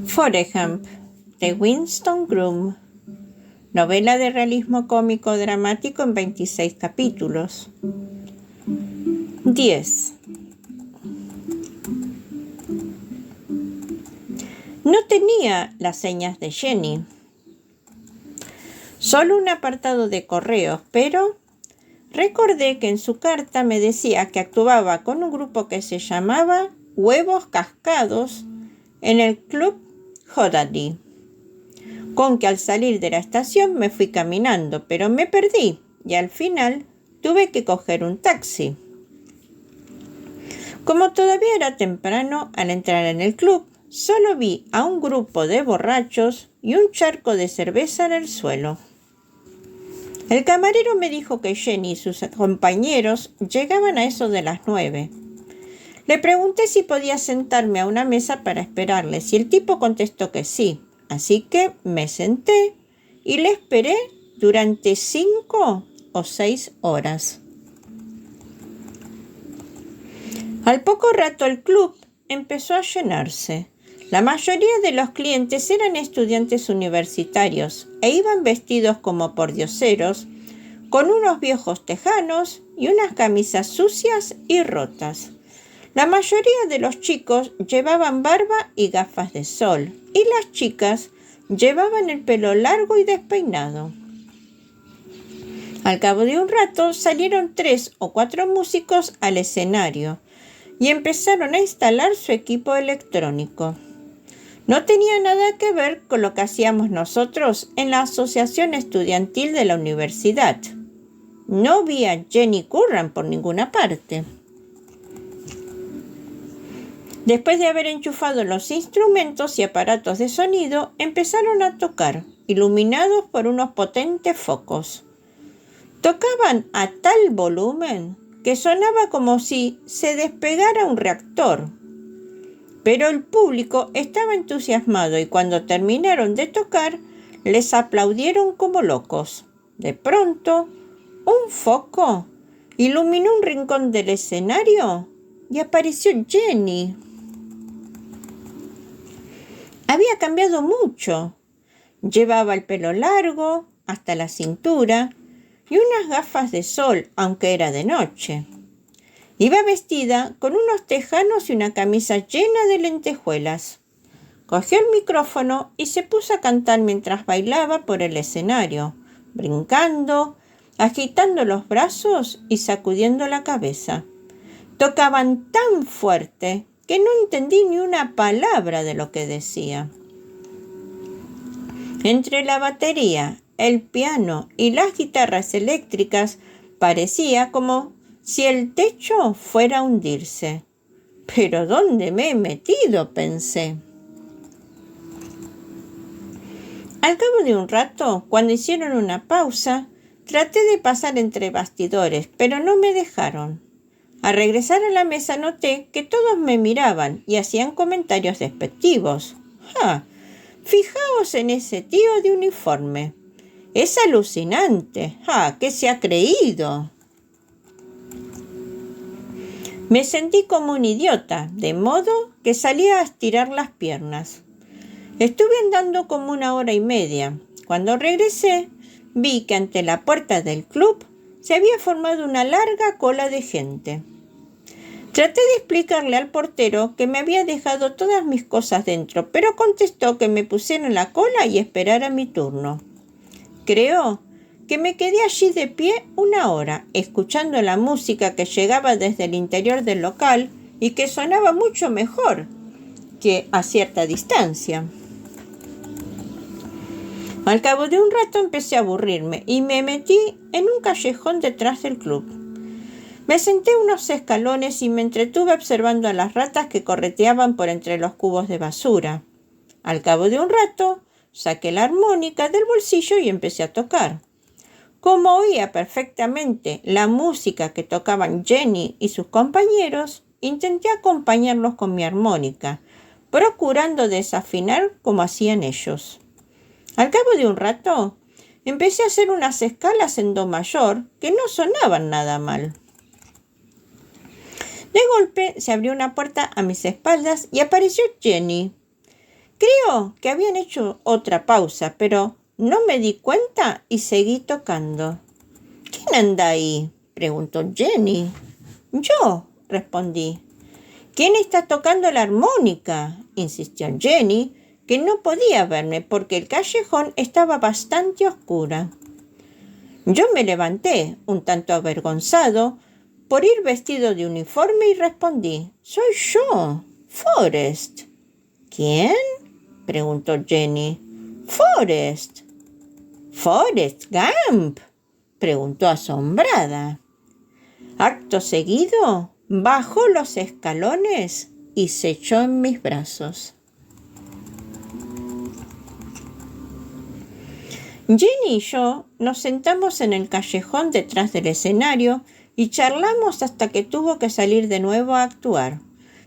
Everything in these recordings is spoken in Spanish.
Foreham, de Winston Groom. Novela de realismo cómico dramático en 26 capítulos. 10. No tenía las señas de Jenny. Solo un apartado de correos, pero recordé que en su carta me decía que actuaba con un grupo que se llamaba Huevos Cascados en el Club Hodadi, con que al salir de la estación me fui caminando, pero me perdí y al final tuve que coger un taxi. Como todavía era temprano, al entrar en el club, solo vi a un grupo de borrachos y un charco de cerveza en el suelo. El camarero me dijo que Jenny y sus compañeros llegaban a eso de las 9. Le pregunté si podía sentarme a una mesa para esperarles y el tipo contestó que sí. Así que me senté y le esperé durante 5 o 6 horas. Al poco rato el club empezó a llenarse. La mayoría de los clientes eran estudiantes universitarios e iban vestidos como pordioseros, con unos viejos tejanos y unas camisas sucias y rotas. La mayoría de los chicos llevaban barba y gafas de sol, y las chicas llevaban el pelo largo y despeinado. Al cabo de un rato salieron 3 o 4 músicos al escenario y empezaron a instalar su equipo electrónico. No tenía nada que ver con lo que hacíamos nosotros en la asociación estudiantil de la universidad. No vi a Jenny Curran por ninguna parte. Después de haber enchufado los instrumentos y aparatos de sonido, empezaron a tocar, iluminados por unos potentes focos. Tocaban a tal volumen que sonaba como si se despegara un reactor. Pero el público estaba entusiasmado y cuando terminaron de tocar, les aplaudieron como locos. De pronto, un foco iluminó un rincón del escenario y apareció Jenny. Había cambiado mucho. Llevaba el pelo largo hasta la cintura y unas gafas de sol, aunque era de noche. Iba vestida con unos tejanos y una camisa llena de lentejuelas. Cogió el micrófono y se puso a cantar mientras bailaba por el escenario, brincando, agitando los brazos y sacudiendo la cabeza. Tocaban tan fuerte que no entendí ni una palabra de lo que decía. Entre la batería, el piano y las guitarras eléctricas parecía como si el techo fuera a hundirse. ¿Pero dónde me he metido?, pensé. Al cabo de un rato, cuando hicieron una pausa, traté de pasar entre bastidores, pero no me dejaron. Al regresar a la mesa noté que todos me miraban y hacían comentarios despectivos. ¡Ja! Fijaos en ese tío de uniforme. Es alucinante. ¡Ja! ¿Qué se ha creído? Me sentí como un idiota, de modo que salí a estirar las piernas. Estuve andando como 1 hora y media. Cuando regresé, vi que ante la puerta del club se había formado una larga cola de gente. Traté de explicarle al portero que me había dejado todas mis cosas dentro, pero contestó que me pusiera en la cola y esperara mi turno. Creo que me quedé allí de pie 1 hora, escuchando la música que llegaba desde el interior del local y que sonaba mucho mejor que a cierta distancia. Al cabo de un rato empecé a aburrirme y me metí en un callejón detrás del club. Me senté unos escalones y me entretuve observando a las ratas que correteaban por entre los cubos de basura. Al cabo de un rato, saqué la armónica del bolsillo y empecé a tocar. Como oía perfectamente la música que tocaban Jenny y sus compañeros, intenté acompañarlos con mi armónica, procurando desafinar como hacían ellos. Al cabo de un rato, empecé a hacer unas escalas en do mayor que no sonaban nada mal. De golpe se abrió una puerta a mis espaldas y apareció Jenny. Creo que habían hecho otra pausa, pero no me di cuenta y seguí tocando. ¿Quién anda ahí?, preguntó Jenny. Yo, respondí. ¿Quién está tocando la armónica?, insistió Jenny, que no podía verme porque el callejón estaba bastante oscuro. Yo me levanté, un tanto avergonzado por ir vestido de uniforme, y respondí: «Soy yo, Forrest». «¿Quién?», preguntó Jenny. «Forrest». «¿Forrest Gump?», preguntó asombrada. Acto seguido, bajó los escalones y se echó en mis brazos. Jenny y yo nos sentamos en el callejón detrás del escenario y charlamos hasta que tuvo que salir de nuevo a actuar.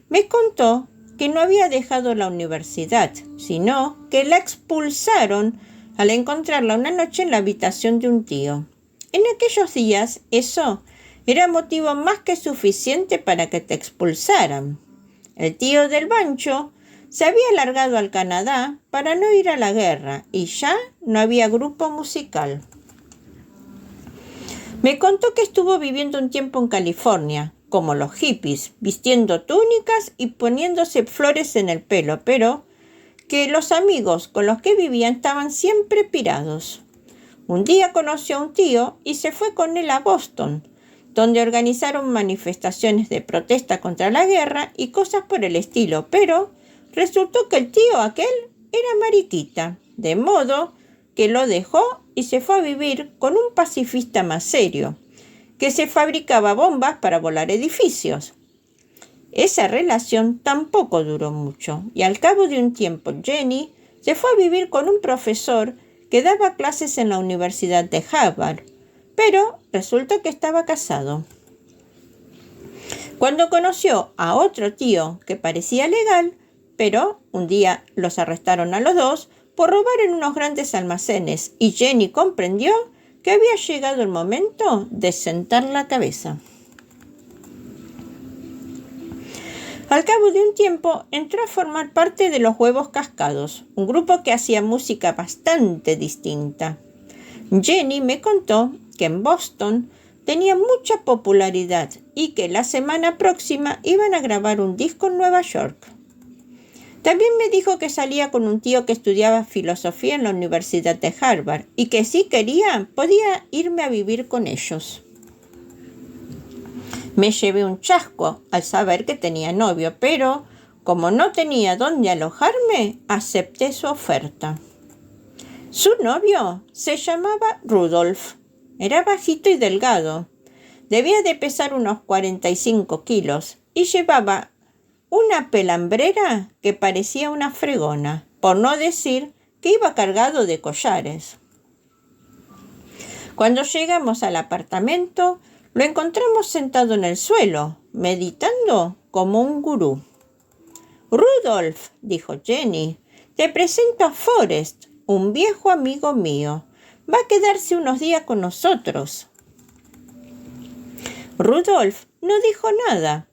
Me contó que no había dejado la universidad, sino que la expulsaron al encontrarla una noche en la habitación de un tío. En aquellos días eso era motivo más que suficiente para que te expulsaran. El tío del bancho se había largado al Canadá para no ir a la guerra y ya no había grupo musical. Me contó que estuvo viviendo un tiempo en California, como los hippies, vistiendo túnicas y poniéndose flores en el pelo, pero que los amigos con los que vivía estaban siempre pirados. Un día conoció a un tío y se fue con él a Boston, donde organizaron manifestaciones de protesta contra la guerra y cosas por el estilo, pero resultó que el tío aquel era mariquita, de modo que lo dejó y se fue a vivir con un pacifista más serio, que se fabricaba bombas para volar edificios. Esa relación tampoco duró mucho, y al cabo de un tiempo Jenny se fue a vivir con un profesor que daba clases en la Universidad de Harvard, pero resultó que estaba casado. Cuando conoció a otro tío que parecía legal, pero un día los arrestaron a los dos por robar en unos grandes almacenes, y Jenny comprendió que había llegado el momento de sentar la cabeza. Al cabo de un tiempo entró a formar parte de los Huevos Cascados, un grupo que hacía música bastante distinta. Jenny me contó que en Boston tenía mucha popularidad y que la semana próxima iban a grabar un disco en Nueva York. También me dijo que salía con un tío que estudiaba filosofía en la Universidad de Harvard y que si quería podía irme a vivir con ellos. Me llevé un chasco al saber que tenía novio, pero como no tenía dónde alojarme, acepté su oferta. Su novio se llamaba Rudolf. Era bajito y delgado. Debía de pesar unos 45 kilos y llevaba una pelambrera que parecía una fregona, por no decir que iba cargado de collares. Cuando llegamos al apartamento, lo encontramos sentado en el suelo, meditando como un gurú. «Rudolf», dijo Jenny, «te presento a Forrest, un viejo amigo mío. Va a quedarse unos días con nosotros». Rudolf no dijo nada.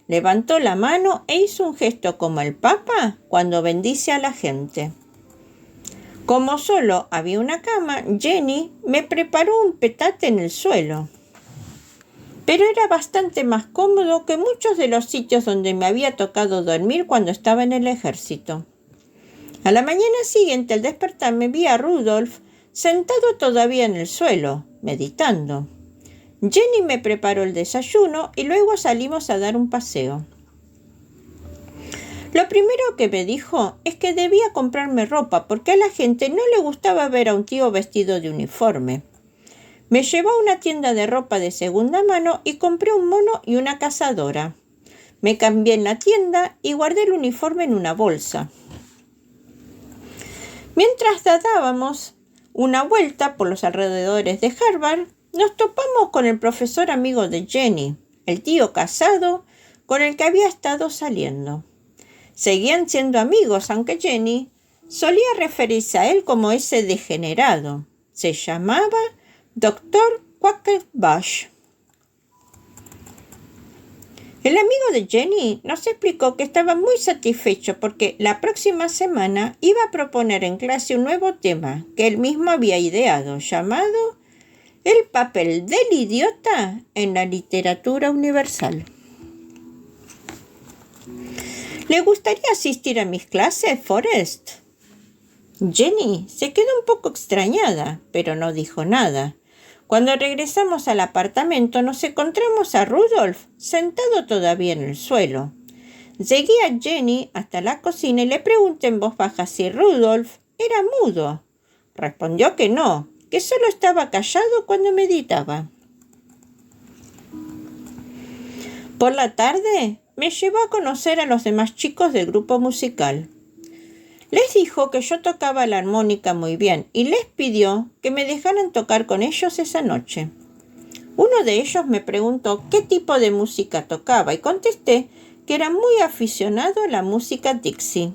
Levantó la mano e hizo un gesto como el Papa cuando bendice a la gente. Como solo había una cama, Jenny me preparó un petate en el suelo. Pero era bastante más cómodo que muchos de los sitios donde me había tocado dormir cuando estaba en el ejército. A la mañana siguiente, al despertarme, vi a Rudolf sentado todavía en el suelo, meditando. Jenny me preparó el desayuno y luego salimos a dar un paseo. Lo primero que me dijo es que debía comprarme ropa porque a la gente no le gustaba ver a un tío vestido de uniforme. Me llevó a una tienda de ropa de segunda mano y compré un mono y una cazadora. Me cambié en la tienda y guardé el uniforme en una bolsa. Mientras dábamos una vuelta por los alrededores de Harvard, nos topamos con el profesor amigo de Jenny, el tío casado con el que había estado saliendo. Seguían siendo amigos, aunque Jenny solía referirse a él como ese degenerado. Se llamaba Dr. Quackenbush. El amigo de Jenny nos explicó que estaba muy satisfecho porque la próxima semana iba a proponer en clase un nuevo tema que él mismo había ideado, llamado El papel del idiota en la literatura universal. ¿Le gustaría asistir a mis clases, Forrest? Jenny se quedó un poco extrañada, pero no dijo nada. Cuando regresamos al apartamento nos encontramos a Rudolf sentado todavía en el suelo. Seguí a Jenny hasta la cocina y le pregunté en voz baja si Rudolf era mudo. Respondió que no, que solo estaba callado cuando meditaba. Por la tarde me llevó a conocer a los demás chicos del grupo musical. Les dijo que yo tocaba la armónica muy bien y les pidió que me dejaran tocar con ellos esa noche. Uno de ellos me preguntó qué tipo de música tocaba y contesté que era muy aficionado a la música Dixie.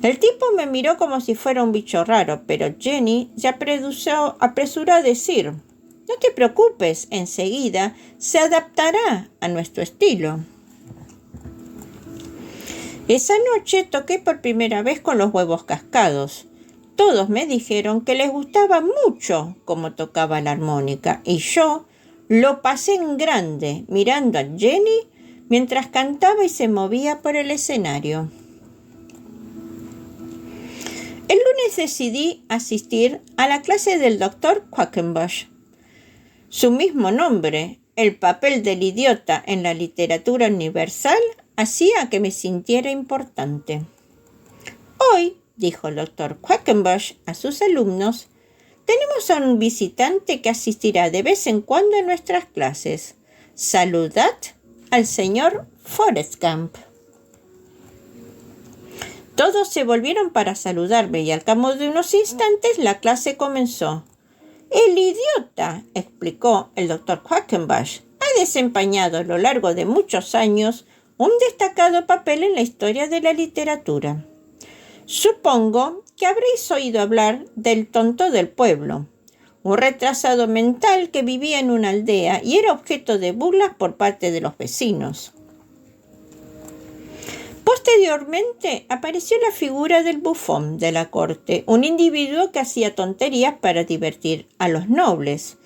El tipo me miró como si fuera un bicho raro, pero Jenny se apresuró a decir: «No te preocupes, enseguida se adaptará a nuestro estilo». Esa noche toqué por primera vez con los Huevos Cascados. Todos me dijeron que les gustaba mucho cómo tocaba la armónica y yo lo pasé en grande mirando a Jenny mientras cantaba y se movía por el escenario. El lunes decidí asistir a la clase del Dr. Quackenbush. Su mismo nombre, el papel del idiota en la literatura universal, hacía que me sintiera importante. Hoy, dijo el Dr. Quackenbush a sus alumnos, tenemos a un visitante que asistirá de vez en cuando a nuestras clases. Saludad al señor Forrest-Camp. Todos se volvieron para saludarme y al cabo de unos instantes la clase comenzó. El idiota, explicó el Dr. Quackenbush, ha desempeñado a lo largo de muchos años un destacado papel en la historia de la literatura. Supongo que habréis oído hablar del tonto del pueblo, un retrasado mental que vivía en una aldea y era objeto de burlas por parte de los vecinos. Posteriormente apareció la figura del bufón de la corte, un individuo que hacía tonterías para divertir a los nobles.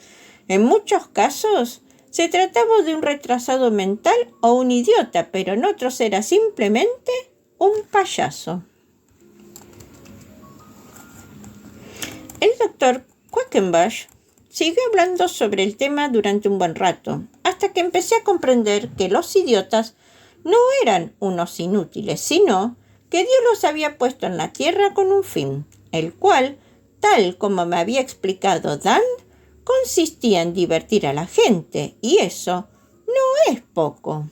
En muchos casos se trataba de un retrasado mental o un idiota, pero en otros era simplemente un payaso. El doctor Quackenbush siguió hablando sobre el tema durante un buen rato, hasta que empecé a comprender que los idiotas no eran unos inútiles, sino que Dios los había puesto en la tierra con un fin, el cual, tal como me había explicado Dan, consistía en divertir a la gente, y eso no es poco.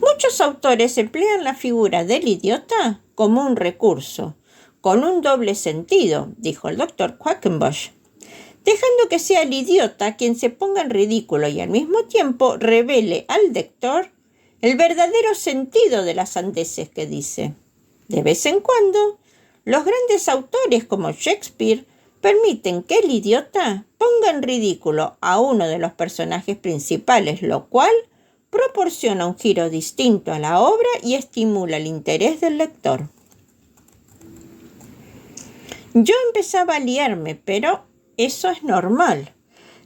Muchos autores emplean la figura del idiota como un recurso, con un doble sentido, dijo el doctor Quackenbush, dejando que sea el idiota quien se ponga en ridículo y al mismo tiempo revele al lector el verdadero sentido de las sandeces que dice. De vez en cuando, los grandes autores como Shakespeare permiten que el idiota ponga en ridículo a uno de los personajes principales, lo cual proporciona un giro distinto a la obra y estimula el interés del lector. Yo empezaba a liarme, pero eso es normal.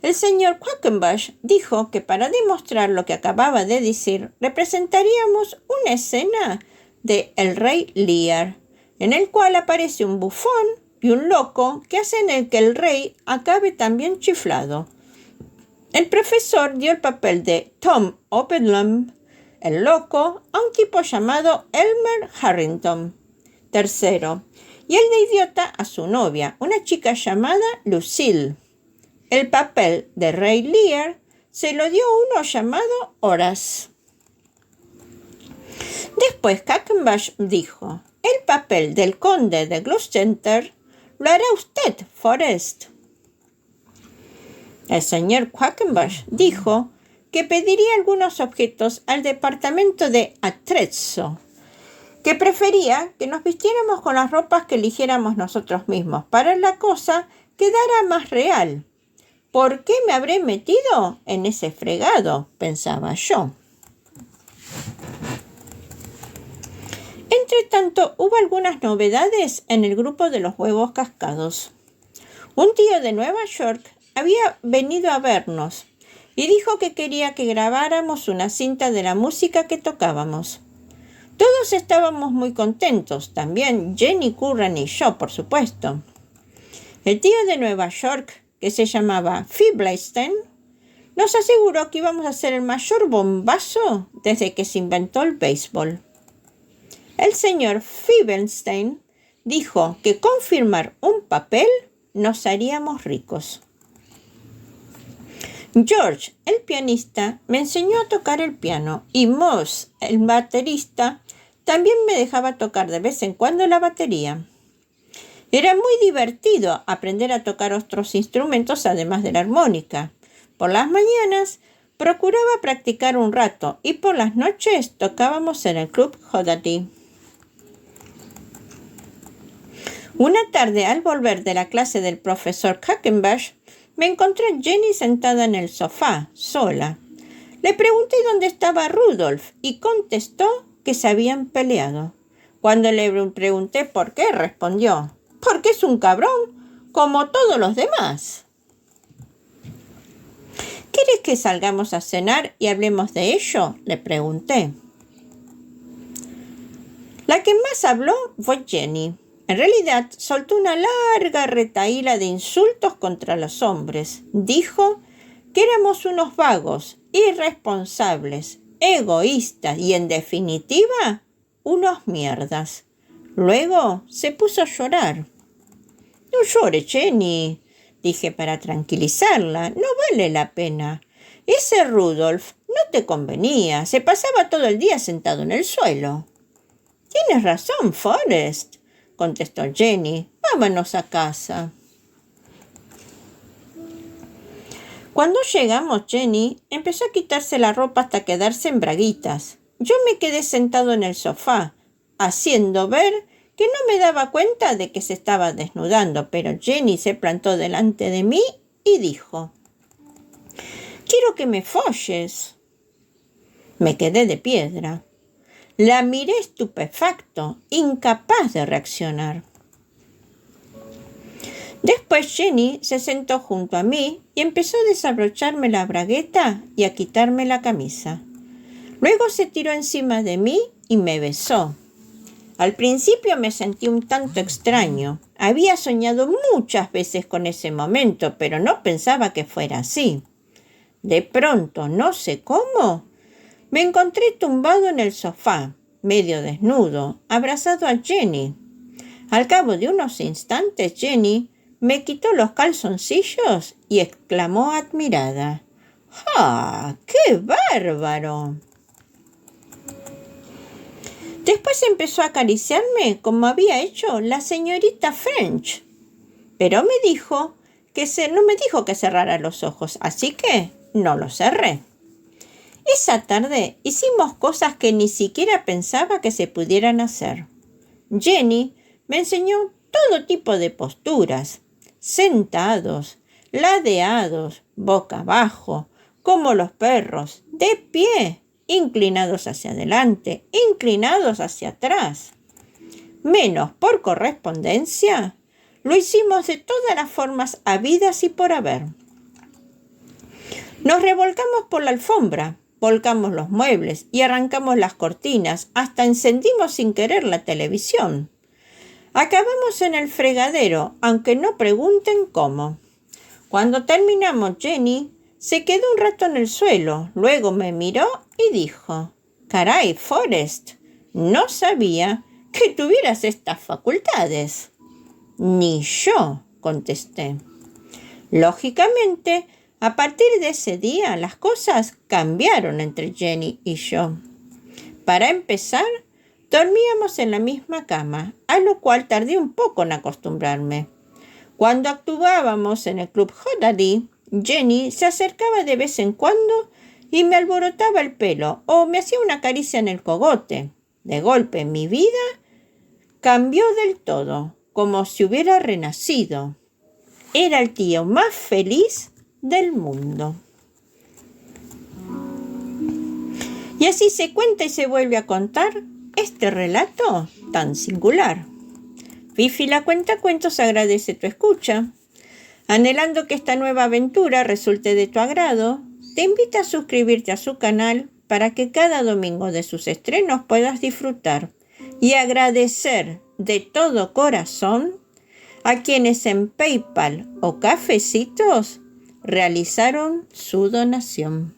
El señor Quackenbush dijo que para demostrar lo que acababa de decir, representaríamos una escena de El Rey Lear, en el cual aparece un bufón y un loco que hacen que el rey acabe también chiflado. El profesor dio el papel de Tom Oppenheim, el loco, a un tipo llamado Elmer Harrington III, y el de idiota a su novia, una chica llamada Lucille. El papel de Rey Lear se lo dio uno llamado Horace. Después Quackenbush dijo: el papel del conde de Gloucester lo hará usted, Forrest. El señor Quackenbush dijo que pediría algunos objetos al departamento de Atrezzo, que prefería que nos vistiéramos con las ropas que eligiéramos nosotros mismos, para la cosa quedara más real. ¿Por qué me habré metido en ese fregado?, pensaba yo. Entre tanto, hubo algunas novedades en el grupo de los huevos cascados. Un tío de Nueva York había venido a vernos y dijo que quería que grabáramos una cinta de la música que tocábamos. Todos estábamos muy contentos, también Jenny Curran y yo, por supuesto. El tío de Nueva York, que se llamaba Fibblestein, nos aseguró que íbamos a hacer el mayor bombazo desde que se inventó el béisbol. El señor Fibblestein dijo que con firmar un papel nos haríamos ricos. George, el pianista, me enseñó a tocar el piano y Moss, el baterista, también me dejaba tocar de vez en cuando la batería. Era muy divertido aprender a tocar otros instrumentos además de la armónica. Por las mañanas procuraba practicar un rato y por las noches tocábamos en el Club Hodati. Una tarde, al volver de la clase del profesor Quackenbush, me encontré a Jenny sentada en el sofá, sola. Le pregunté dónde estaba Rudolf y contestó que se habían peleado. Cuando le pregunté por qué, respondió: «Porque es un cabrón, como todos los demás». «¿Quieres que salgamos a cenar y hablemos de ello?», le pregunté. La que más habló fue Jenny. En realidad, soltó una larga retahíla de insultos contra los hombres. Dijo que éramos unos vagos, irresponsables, egoístas y, en definitiva, unos mierdas. Luego se puso a llorar. «No llores, Jenny», dije para tranquilizarla. «No vale la pena. Ese Rudolf no te convenía. Se pasaba todo el día sentado en el suelo». «Tienes razón, Forrest», contestó Jenny. «Vámonos a casa». Cuando llegamos, Jenny empezó a quitarse la ropa hasta quedarse en braguitas. Yo me quedé sentado en el sofá, haciendo ver que no me daba cuenta de que se estaba desnudando, pero Jenny se plantó delante de mí y dijo: «Quiero que me folles». Me quedé de piedra. La miré estupefacto, incapaz de reaccionar. Después Jenny se sentó junto a mí y empezó a desabrocharme la bragueta y a quitarme la camisa. Luego se tiró encima de mí y me besó. Al principio me sentí un tanto extraño. Había soñado muchas veces con ese momento, pero no pensaba que fuera así. De pronto, no sé cómo, me encontré tumbado en el sofá, medio desnudo, abrazado a Jenny. Al cabo de unos instantes, Jenny me quitó los calzoncillos y exclamó admirada: «¡Ah, qué bárbaro!». Después empezó a acariciarme como había hecho la señorita French, pero no me dijo que cerrara los ojos, así que no los cerré. Esa tarde hicimos cosas que ni siquiera pensaba que se pudieran hacer. Jenny me enseñó todo tipo de posturas: sentados, ladeados, boca abajo, como los perros, de pie, inclinados hacia adelante, inclinados hacia atrás. Menos por correspondencia, lo hicimos de todas las formas habidas y por haber. Nos revolcamos por la alfombra, volcamos los muebles y arrancamos las cortinas, hasta encendimos sin querer la televisión. Acabamos en el fregadero, aunque no pregunten cómo. Cuando terminamos, Jenny se quedó un rato en el suelo, luego me miró y dijo: «Caray, Forrest, no sabía que tuvieras estas facultades». «Ni yo», contesté. Lógicamente, a partir de ese día las cosas cambiaron entre Jenny y yo. Para empezar, dormíamos en la misma cama, a lo cual tardé un poco en acostumbrarme. Cuando actuábamos en el Club Hodari, Jenny se acercaba de vez en cuando y me alborotaba el pelo o me hacía una caricia en el cogote. De golpe mi vida cambió del todo, como si hubiera renacido. Era el tío más feliz del mundo. Y así se cuenta y se vuelve a contar este relato tan singular. Fifi la Cuentacuentos agradece tu escucha. Anhelando que esta nueva aventura resulte de tu agrado, te invita a suscribirte a su canal para que cada domingo de sus estrenos puedas disfrutar y agradecer de todo corazón a quienes en PayPal o Cafecitos realizaron su donación.